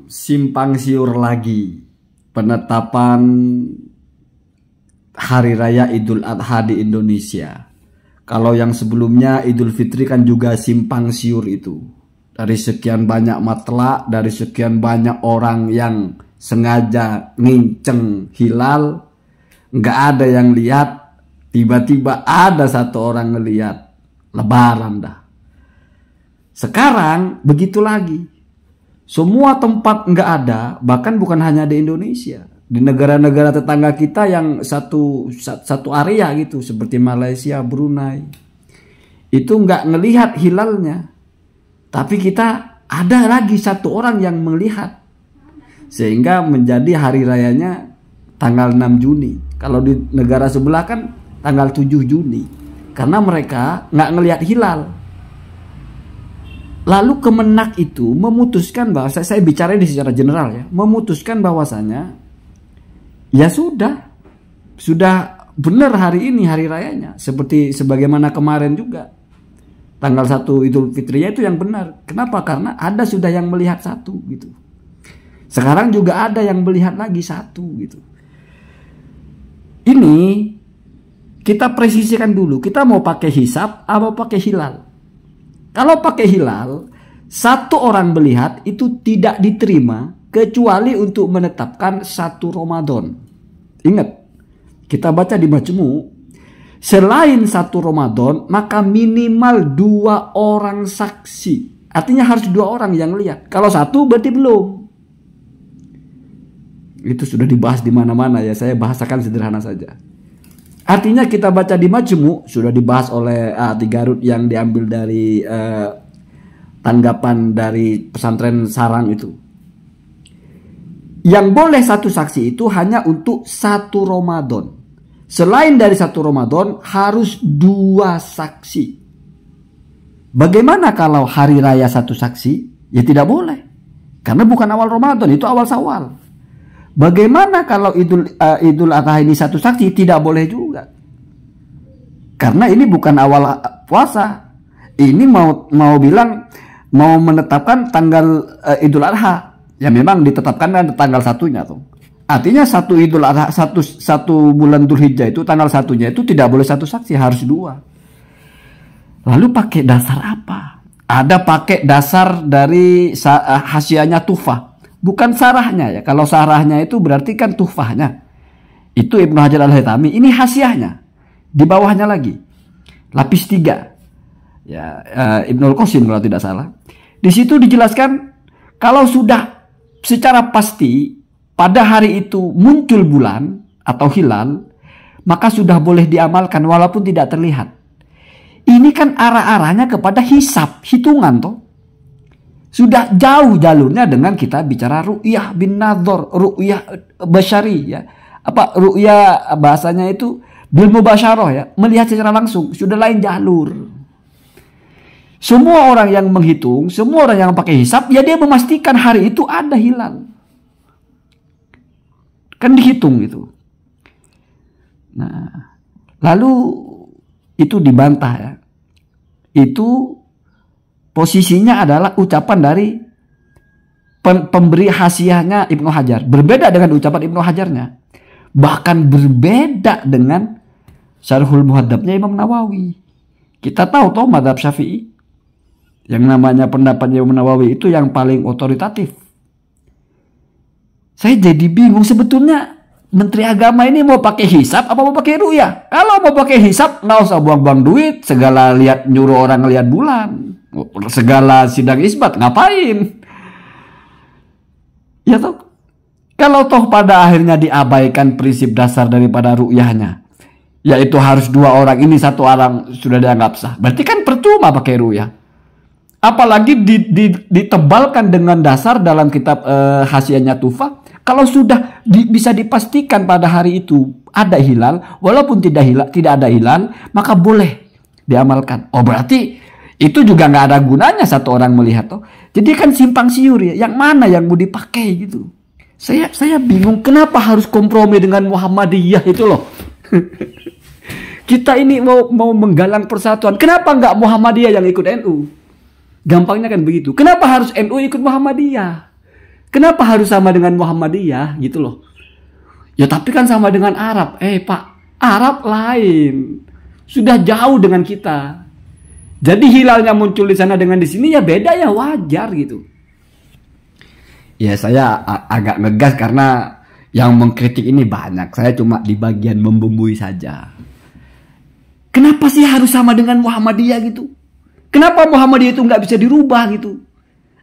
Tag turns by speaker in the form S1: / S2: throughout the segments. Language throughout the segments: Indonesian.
S1: Simpang siur lagi penetapan Hari Raya Idul Adha di Indonesia. Kalau yang sebelumnya Idul Fitri kan juga simpang siur itu. Dari sekian banyak matlak, dari sekian banyak orang yang sengaja nginceng hilal, nggak ada yang lihat, tiba-tiba ada satu orang ngelihat, lebaran dah. Sekarang begitu lagi. Semua tempat nggak ada, bahkan bukan hanya di Indonesia. Di negara-negara tetangga kita yang satu area gitu, seperti Malaysia, Brunei, itu nggak ngelihat hilalnya. Tapi kita ada lagi satu orang yang melihat. Sehingga menjadi hari rayanya tanggal 6 Juni. Kalau di negara sebelah kan tanggal 7 Juni. Karena mereka nggak ngelihat hilal. Lalu Kemenak itu memutuskan bahwa, saya bicara di secara general ya, memutuskan bahwasanya ya sudah benar hari ini hari rayanya, seperti sebagaimana kemarin juga tanggal 1 Idul Fitrinya itu yang benar. Kenapa? Karena ada sudah yang melihat satu gitu. Sekarang juga ada yang melihat lagi satu gitu. Ini kita presisikan dulu, kita mau pakai hisab atau pakai hilal. Kalau pakai hilal, satu orang melihat itu tidak diterima kecuali untuk menetapkan 1 Ramadan. Ingat, kita baca di Majmu', selain 1 Ramadan, maka minimal 2 orang saksi. Artinya harus 2 orang yang lihat. Kalau 1 berarti belum. Itu sudah dibahas di mana-mana ya, saya bahasakan sederhana saja. Artinya kita baca di Majmu', sudah dibahas oleh Tigarut yang diambil dari tanggapan dari pesantren Sarang itu. Yang boleh 1 saksi itu hanya untuk 1 Ramadan. Selain dari 1 Ramadan harus 2 saksi. Bagaimana kalau hari raya 1 saksi? Ya tidak boleh. Karena bukan awal Ramadan, itu awal Syawal. Bagaimana kalau Idul Adha ini 1 saksi? Tidak boleh juga. Karena ini bukan awal puasa. Ini mau bilang mau menetapkan tanggal Idul Adha. Ya memang ditetapkan kan tanggal 1-nya tuh. Artinya 1 Idul Adha, satu bulan Dzulhijjah itu tanggal 1-nya itu tidak boleh 1 saksi, harus 2. Lalu pakai dasar apa? Ada pakai dasar dari hasyiahnya Tuhfah. Bukan sarahnya ya. Kalau sarahnya itu berarti kan Tuhfahnya. Itu Ibnu Hajar Al-Haytami. Ini hasyiahnya. Di bawahnya lagi. Lapis 3. Ya, Ibnul Qasim kalau tidak salah. Di situ dijelaskan kalau sudah secara pasti pada hari itu muncul bulan atau hilal, maka sudah boleh diamalkan walaupun tidak terlihat. Ini kan arah-arahnya kepada hisab, hitungan toh. Sudah jauh jalurnya dengan kita bicara ru'yah bin nadhar, ru'yah basyari ya. Apa ru'yah bahasanya itu bil mubasyarah ya, melihat secara langsung, sudah lain jalur. Semua orang yang menghitung, semua orang yang pakai hisab, ya dia memastikan hari itu ada hilal. Kan dihitung itu. Nah, lalu itu dibantah ya. Itu posisinya adalah ucapan dari pemberi hasyiahnya Ibnu Hajar. Berbeda dengan ucapan Ibnu Hajarnya. Bahkan berbeda dengan Syarhul Muhadzabnya Imam Nawawi. Kita tahu toh mazhab Syafi'i. Yang namanya pendapatnya Imam Nawawi itu yang paling otoritatif. Saya jadi bingung sebetulnya Menteri Agama ini mau pakai hisab apa mau pakai ru'yah? Kalau mau pakai hisab nggak usah buang-buang duit, segala nyuruh orang ngelihat bulan, segala sidang isbat ngapain? Ya toh. Kalau toh pada akhirnya diabaikan prinsip dasar daripada ru'yahnya, yaitu harus 2 orang, ini 1 orang sudah dianggap sah. Berarti kan percuma pakai ru'yah. Apalagi ditebalkan dengan dasar dalam kitab hasyiahnya Tuhfah. Kalau sudah bisa dipastikan pada hari itu ada hilal, walaupun tidak ada hilal, maka boleh diamalkan. Oh berarti itu juga nggak ada gunanya 1 orang melihat toh. Jadi kan simpang siur ya. Yang mana yang mau dipakai gitu? Saya bingung kenapa harus kompromi dengan Muhammadiyah itu loh. Kita ini mau menggalang persatuan. Kenapa nggak Muhammadiyah yang ikut NU? Gampangnya kan begitu. Kenapa harus NU ikut Muhammadiyah? Kenapa harus sama dengan Muhammadiyah gitu loh? Ya tapi kan sama dengan Arab. Pak, Arab lain. Sudah jauh dengan kita. Jadi hilalnya muncul di sana dengan di sini ya beda, ya wajar gitu. Ya saya agak ngegas karena yang mengkritik ini banyak. Saya cuma di bagian membumbui saja. Kenapa sih harus sama dengan Muhammadiyah gitu? Kenapa Muhammadiyah itu nggak bisa dirubah gitu?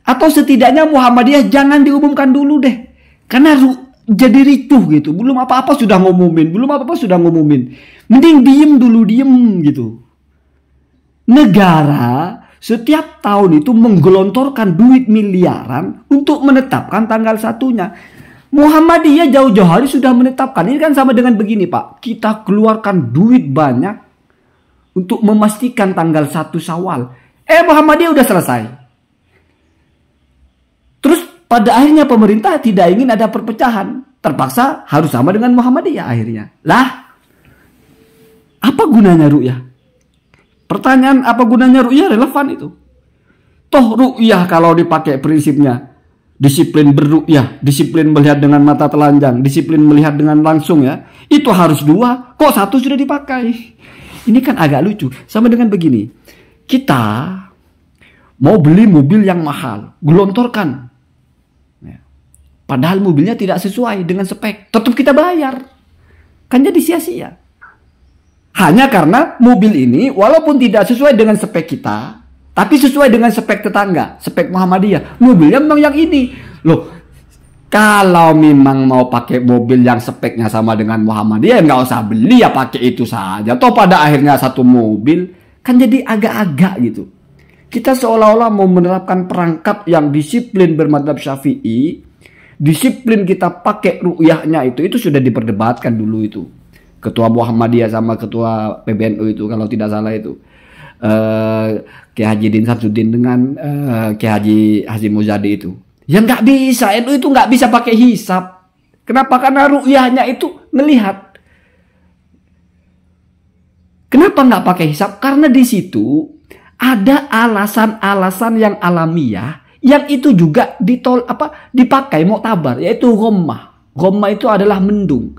S1: Atau setidaknya Muhammadiyah jangan diumumkan dulu deh. Karena jadi ricuh gitu. Belum apa-apa sudah ngumumin. Mending diem dulu, gitu. Negara setiap tahun itu menggelontorkan duit miliaran untuk menetapkan tanggal satunya. Muhammadiyah jauh-jauh hari sudah menetapkan. Ini kan sama dengan begini Pak. Kita keluarkan duit banyak untuk memastikan tanggal 1 Syawal. Muhammadiyah udah selesai. Terus pada akhirnya pemerintah tidak ingin ada perpecahan. Terpaksa harus sama dengan Muhammadiyah akhirnya. Lah, apa gunanya ru'yah? Pertanyaan apa gunanya ru'yah relevan itu. Toh ru'yah kalau dipakai prinsipnya disiplin berru'yah, disiplin melihat dengan mata telanjang, disiplin melihat dengan langsung ya. Itu harus 2, kok 1 sudah dipakai. Ini kan agak lucu. Sama dengan begini. Kita mau beli mobil yang mahal, gelontorkan. Padahal mobilnya tidak sesuai dengan spek. Tetap kita bayar. Kan jadi sia-sia. Hanya karena mobil ini walaupun tidak sesuai dengan spek kita, tapi sesuai dengan spek tetangga, spek Muhammadiyah. Mobilnya memang yang ini. Loh, kalau memang mau pakai mobil yang speknya sama dengan Muhammadiyah, nggak usah beli, ya pakai itu saja. Toh pada akhirnya satu mobil. Kan jadi agak-agak gitu. Kita seolah-olah mau menerapkan perangkap yang disiplin bermadzhab Syafi'i. Disiplin kita pakai ru'yahnya itu sudah diperdebatkan dulu itu. Ketua Muhammadiyah sama ketua PBNU itu kalau tidak salah itu. Kiai Haji Din Samsudin dengan Kiai Haji Hasyim Muzadi itu. Ya nggak bisa, itu nggak bisa pakai hisab. Kenapa? Karena ru'yahnya itu melihat. Kenapa nggak pakai hisab? Karena di situ ada alasan-alasan yang alamiah yang itu juga dipakai muktabar, yaitu ghammah. Ghammah itu adalah mendung.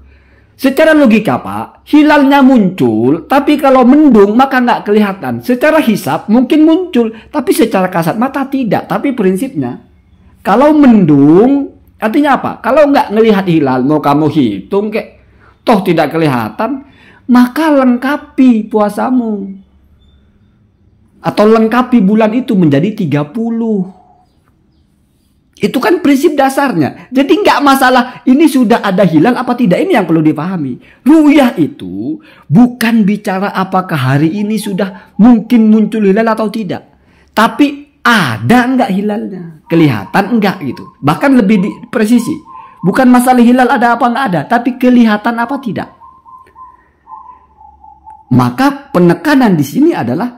S1: Secara logika Pak, hilalnya muncul, tapi kalau mendung maka nggak kelihatan. Secara hisab mungkin muncul, tapi secara kasat mata tidak. Tapi prinsipnya, kalau mendung, artinya apa? Kalau nggak ngelihat hilal, mau kamu hitung toh tidak kelihatan, maka lengkapi puasamu. Atau lengkapi bulan itu menjadi 30. Itu kan prinsip dasarnya. Jadi nggak masalah ini sudah ada hilal apa tidak. Ini yang perlu dipahami. Ru'yah itu bukan bicara apakah hari ini sudah mungkin muncul hilal atau tidak. Tapi ada nggak hilalnya. Kelihatan nggak gitu. Bahkan lebih presisi. Bukan masalah hilal ada apa nggak ada. Tapi kelihatan apa tidak. Maka penekanan di sini adalah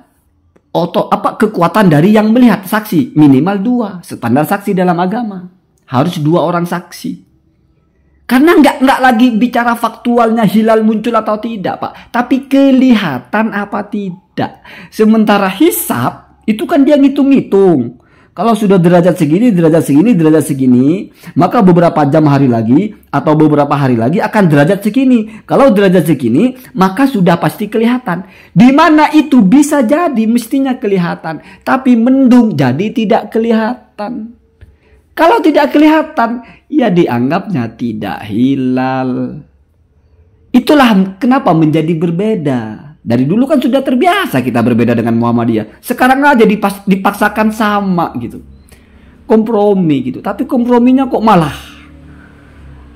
S1: kekuatan dari yang melihat, saksi minimal 2. Standar saksi dalam agama harus 2 orang saksi. Karena nggak lagi bicara faktualnya hilal muncul atau tidak Pak, tapi kelihatan apa tidak. Sementara hisab itu kan dia ngitung-ngitung. Kalau sudah derajat segini, maka beberapa jam hari lagi atau beberapa hari lagi akan derajat segini. Kalau derajat segini, maka sudah pasti kelihatan. Di mana itu bisa jadi mestinya kelihatan, tapi mendung jadi tidak kelihatan. Kalau tidak kelihatan, ya dianggapnya tidak hilal. Itulah kenapa menjadi berbeda. Dari dulu kan sudah terbiasa kita berbeda dengan Muhammadiyah. Sekarang aja dipaksakan sama gitu. Kompromi gitu. Tapi komprominya kok malah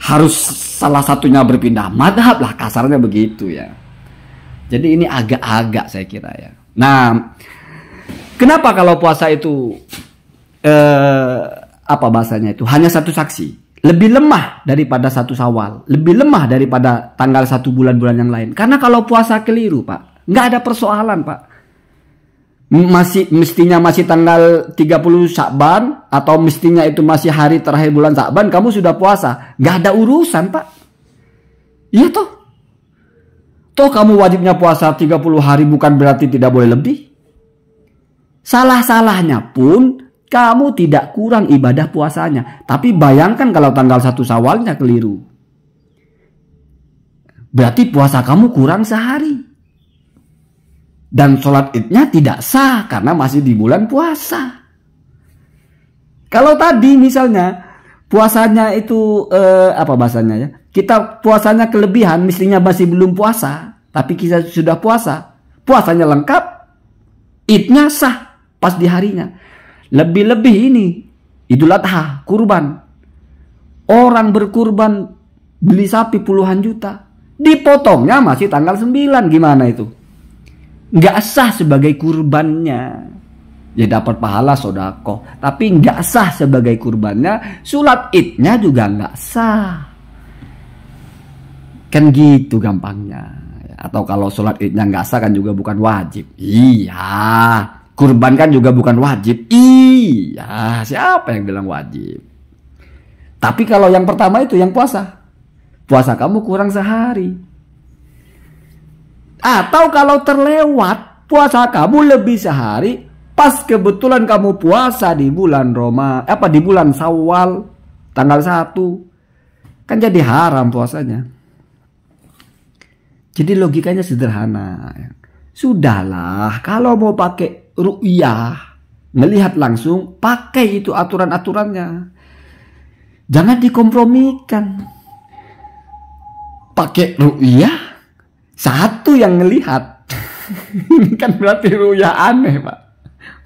S1: harus salah satunya berpindah madhab lah, kasarnya begitu ya. Jadi ini agak-agak saya kira ya. Nah, kenapa kalau puasa itu apa bahasanya itu hanya 1 saksi? Lebih lemah daripada 1 Syawal, lebih lemah daripada tanggal 1 bulan-bulan yang lain. Karena kalau puasa keliru Pak, nggak ada persoalan Pak. Mestinya masih tanggal 30 Sya'ban atau mestinya itu masih hari terakhir bulan Sya'ban, kamu sudah puasa, nggak ada urusan Pak. Iya toh kamu wajibnya puasa 30 hari bukan berarti tidak boleh lebih. Salah-salahnya pun kamu tidak kurang ibadah puasanya. Tapi bayangkan kalau tanggal 1 Syawalnya keliru. Berarti puasa kamu kurang sehari. Dan sholat idnya tidak sah karena masih di bulan puasa. Kalau tadi misalnya puasanya itu apa bahasanya ya? Kita puasanya kelebihan, mestinya masih belum puasa, tapi kita sudah puasa. Puasanya lengkap, idnya sah pas di harinya. Lebih-lebih ini Idul Adha, kurban. Orang berkurban beli sapi puluhan juta. Dipotongnya masih tanggal 9. Gimana itu? Nggak sah sebagai kurbannya. Ya dapat pahala sodako. Tapi nggak sah sebagai kurbannya. Sholat idnya juga nggak sah. Kan gitu gampangnya. Atau kalau sholat idnya nggak sah kan juga bukan wajib. Iya. Kurban kan juga bukan wajib. Iya, siapa yang bilang wajib? Tapi kalau yang pertama itu yang puasa. Puasa kamu kurang sehari. Atau kalau terlewat puasa kamu lebih sehari, pas kebetulan kamu puasa di bulan di bulan Syawal tanggal 1. Kan jadi haram puasanya. Jadi logikanya sederhana. Sudahlah, kalau mau pakai ru'yah, melihat langsung, pakai itu aturan-aturannya. Jangan dikompromikan. Pakai ru'yah, satu yang ngelihat. Ini kan berarti ru'yah aneh, Pak.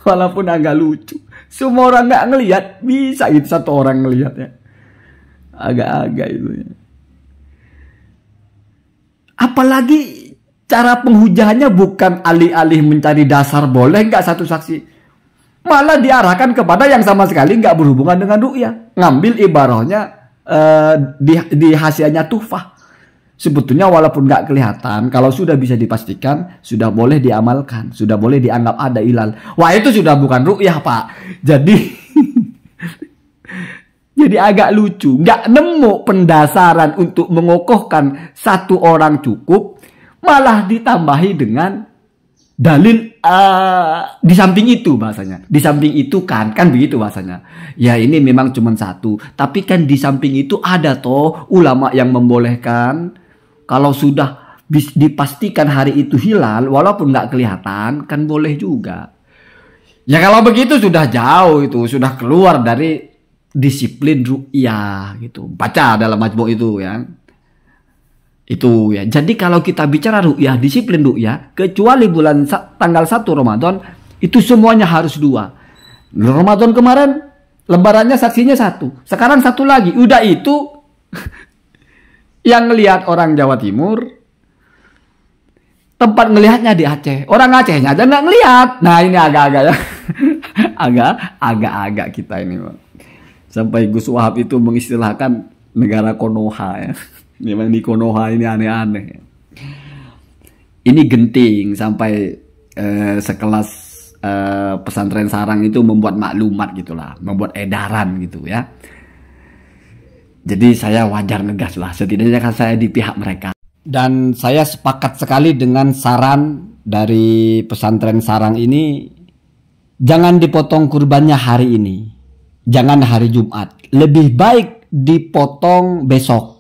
S1: Walaupun agak lucu. Semua orang nggak ngelihat, bisa gitu satu orang ngelihat ya. Agak-agak itu ya. Apalagi cara penghujahannya bukan alih-alih mencari dasar boleh nggak satu saksi, malah diarahkan kepada yang sama sekali nggak berhubungan dengan ru'yah. Ngambil ibarahnya di hasiahnya tuhfah. Sebetulnya walaupun nggak kelihatan, kalau sudah bisa dipastikan, sudah boleh diamalkan, sudah boleh dianggap ada hilal. Wah itu sudah bukan ru'yah, Pak. Jadi agak lucu, nggak nemu pendasaran untuk mengokohkan satu orang cukup. Malah ditambahi dengan dalil di samping itu bahasanya. Di samping itu kan begitu bahasanya. Ya ini memang cuma satu. Tapi kan di samping itu ada toh ulama yang membolehkan. Kalau sudah dipastikan hari itu hilal. Walaupun nggak kelihatan kan boleh juga. Ya kalau begitu sudah jauh itu. Sudah keluar dari disiplin ru'yah gitu. Baca dalam majmu' itu ya. Itu ya. Jadi kalau kita bicara ru'yah, disiplin ru'yah, kecuali bulan tanggal 1 Ramadan, itu semuanya harus 2. Ramadan kemarin lebarannya saksinya 1. Sekarang 1 lagi. Udah itu yang ngelihat orang Jawa Timur, tempat ngelihatnya di Aceh. Orang Acehnya aja nggak ngelihat. Nah, ini agak-agak ya. agak-agak kita ini, Bang. Sampai Gus Wahab itu mengistilahkan negara Konoha ya. Memang di Konoha ini aneh-aneh. Ini genting sampai sekelas pesantren sarang itu membuat maklumat gitulah, membuat edaran gitu ya. Jadi saya wajar ngegas lah, setidaknya kan saya di pihak mereka. Dan saya sepakat sekali dengan saran dari pesantren sarang ini, jangan dipotong kurbannya hari ini, jangan hari Jumat, lebih baik dipotong besok.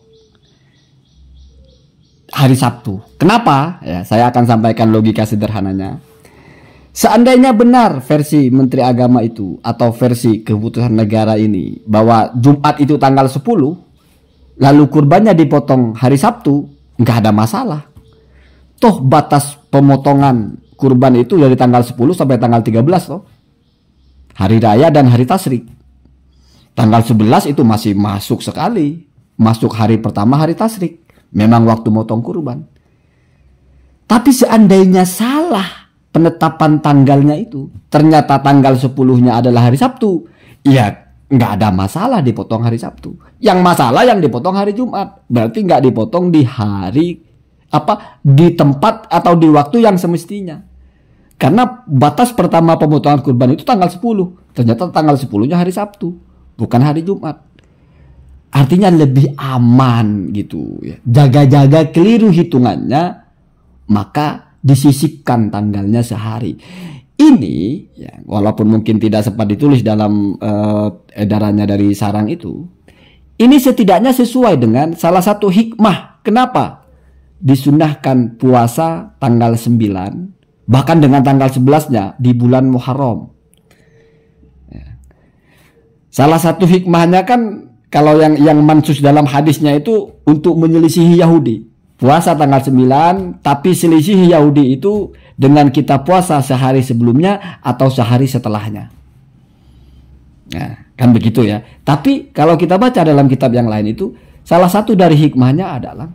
S1: Hari Sabtu. Kenapa? Ya, saya akan sampaikan logika sederhananya. Seandainya benar versi Menteri Agama itu atau versi keputusan negara ini bahwa Jumat itu tanggal 10, lalu kurbannya dipotong hari Sabtu, nggak ada masalah. Toh batas pemotongan kurban itu dari tanggal 10 sampai tanggal 13 toh. Hari raya dan hari tasrik. Tanggal 11 itu masih masuk sekali. Masuk hari pertama hari tasrik. Memang waktu motong kurban. Tapi seandainya salah penetapan tanggalnya itu, ternyata tanggal 10-nya adalah hari Sabtu, ya nggak ada masalah dipotong hari Sabtu. Yang masalah yang dipotong hari Jumat. Berarti nggak dipotong di hari di tempat atau di waktu yang semestinya. Karena batas pertama pemotongan kurban itu tanggal 10. Ternyata tanggal 10-nya hari Sabtu, bukan hari Jumat. Artinya lebih aman gitu ya. Jaga-jaga keliru hitungannya, maka disisipkan tanggalnya sehari. Ini ya, walaupun mungkin tidak sempat ditulis dalam edarannya dari sarang itu, ini setidaknya sesuai dengan salah satu hikmah kenapa disunahkan puasa tanggal 9 bahkan dengan tanggal 11-nya di bulan Muharram. Ya. Salah satu hikmahnya kan kalau yang mansus dalam hadisnya itu untuk menyelisihi Yahudi. Puasa tanggal 9, tapi selisih Yahudi itu dengan kita puasa sehari sebelumnya atau sehari setelahnya. Nah, kan begitu ya. Tapi kalau kita baca dalam kitab yang lain itu, salah satu dari hikmahnya adalah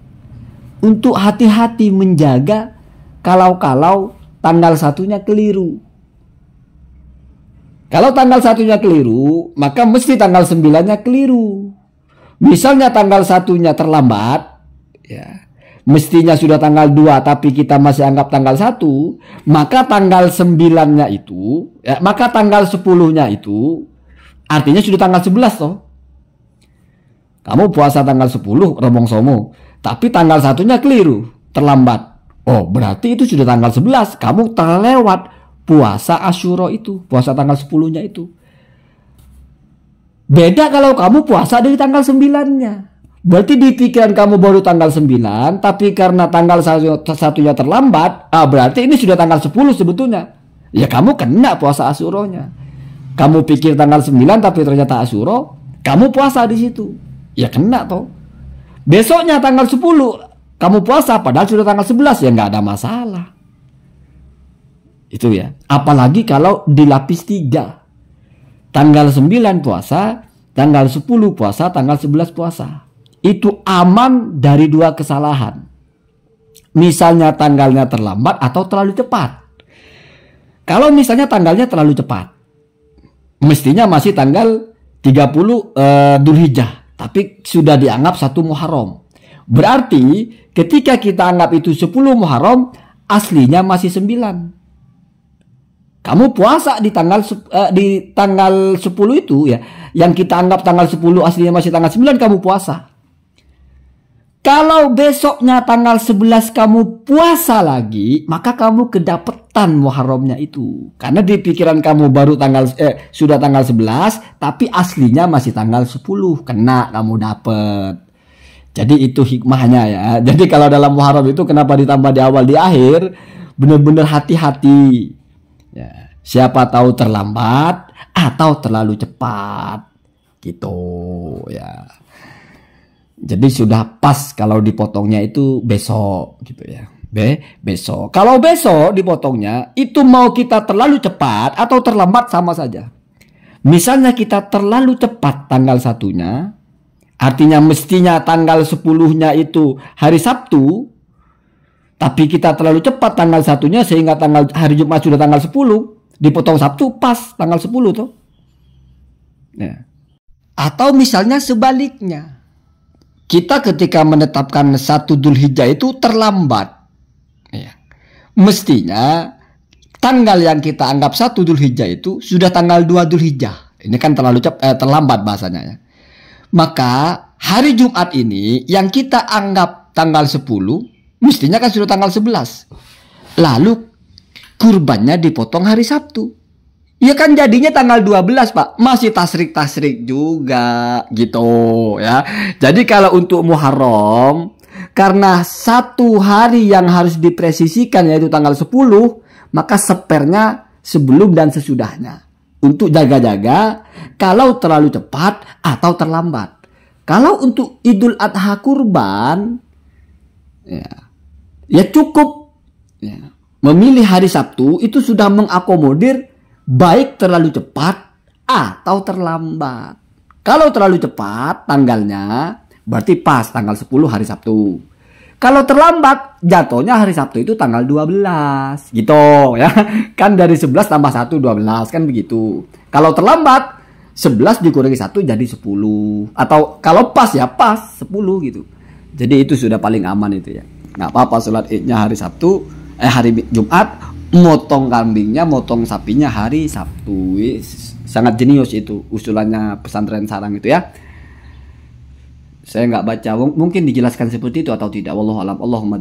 S1: untuk hati-hati menjaga kalau tanggal satunya keliru. Kalau tanggal satunya keliru, maka mesti tanggal 9-nya keliru. Misalnya tanggal satunya terlambat, ya. Mestinya sudah tanggal 2 tapi kita masih anggap tanggal 1, maka tanggal 9-nya itu, ya, maka tanggal 10-nya itu artinya sudah tanggal 11 toh. Kamu puasa tanggal 10 Rebong Somo, tapi tanggal 1-nya keliru, terlambat. Oh, berarti itu sudah tanggal 11, kamu terlewat puasa Asyura itu, puasa tanggal 10-nya itu. Beda kalau kamu puasa dari tanggal 9-nya. Berarti di pikiran kamu baru tanggal 9, tapi karena tanggal satunya terlambat, berarti ini sudah tanggal 10 sebetulnya. Ya kamu kena puasa Asyuranya. Kamu pikir tanggal 9 tapi ternyata Asyura, kamu puasa di situ. Ya kena toh. Besoknya tanggal 10 kamu puasa padahal sudah tanggal 11, ya nggak ada masalah. Itu ya. Apalagi kalau dilapis 3. Tanggal 9 puasa, tanggal 10 puasa, tanggal 11 puasa. Itu aman dari 2 kesalahan. Misalnya tanggalnya terlambat atau terlalu cepat. Kalau misalnya tanggalnya terlalu cepat, mestinya masih tanggal 30 Dzulhijjah, tapi sudah dianggap 1 Muharram. Berarti ketika kita anggap itu 10 Muharram, aslinya masih 9. Kamu puasa di tanggal 10 itu ya, yang kita anggap tanggal 10 aslinya masih tanggal 9, kamu puasa. Kalau besoknya tanggal 11 kamu puasa lagi, maka kamu kedapetan Muharramnya itu. Karena di pikiran kamu baru sudah tanggal 11, tapi aslinya masih tanggal 10. Kena kamu dapet. Jadi itu hikmahnya ya. Jadi kalau dalam Muharram itu kenapa ditambah di awal di akhir? Benar-benar hati-hati. Ya, siapa tahu terlambat atau terlalu cepat. Gitu ya. Jadi sudah pas kalau dipotongnya itu besok gitu ya. Besok. Kalau besok dipotongnya itu mau kita terlalu cepat atau terlambat sama saja. Misalnya kita terlalu cepat tanggal 1-nya, artinya mestinya tanggal 10-nya itu hari Sabtu, tapi kita terlalu cepat tanggal 1-nya sehingga hari Jumat sudah tanggal 10, dipotong Sabtu pas tanggal 10 tuh. Ya. Atau misalnya sebaliknya. Kita ketika menetapkan 1 Dzulhijjah itu terlambat. Ya. Mestinya tanggal yang kita anggap 1 Dzulhijjah itu sudah tanggal 2 Dzulhijjah. Ini kan terlambat bahasanya ya. Maka hari Jumat ini yang kita anggap tanggal 10, mestinya kan sudah tanggal 11. Lalu kurbannya dipotong hari Sabtu. Ya kan jadinya tanggal 12 Pak. Masih tasrik-tasrik juga gitu ya. Jadi kalau untuk Muharram, karena 1 hari yang harus dipresisikan yaitu tanggal 10, maka sepernya sebelum dan sesudahnya. Untuk jaga-jaga kalau terlalu cepat atau terlambat. Kalau untuk Idul Adha kurban, ya cukup ya, memilih hari Sabtu itu sudah mengakomodir baik terlalu cepat atau terlambat. Kalau terlalu cepat tanggalnya berarti pas tanggal 10 hari Sabtu. Kalau terlambat jatuhnya hari Sabtu itu tanggal 12 gitu ya. Kan dari 11 tambah 1 12 kan begitu. Kalau terlambat 11 dikurangi 1 jadi 10. Atau kalau pas ya pas 10 gitu. Jadi itu sudah paling aman itu ya. Nggak apa-apa sholat Idnya hari Sabtu, hari Jumat, motong kambingnya, motong sapinya hari Sabtu. Sangat jenius itu usulannya pesantren sarang itu ya. Saya nggak baca, mungkin dijelaskan seperti itu atau tidak. Wallahu a'lam. Allahumma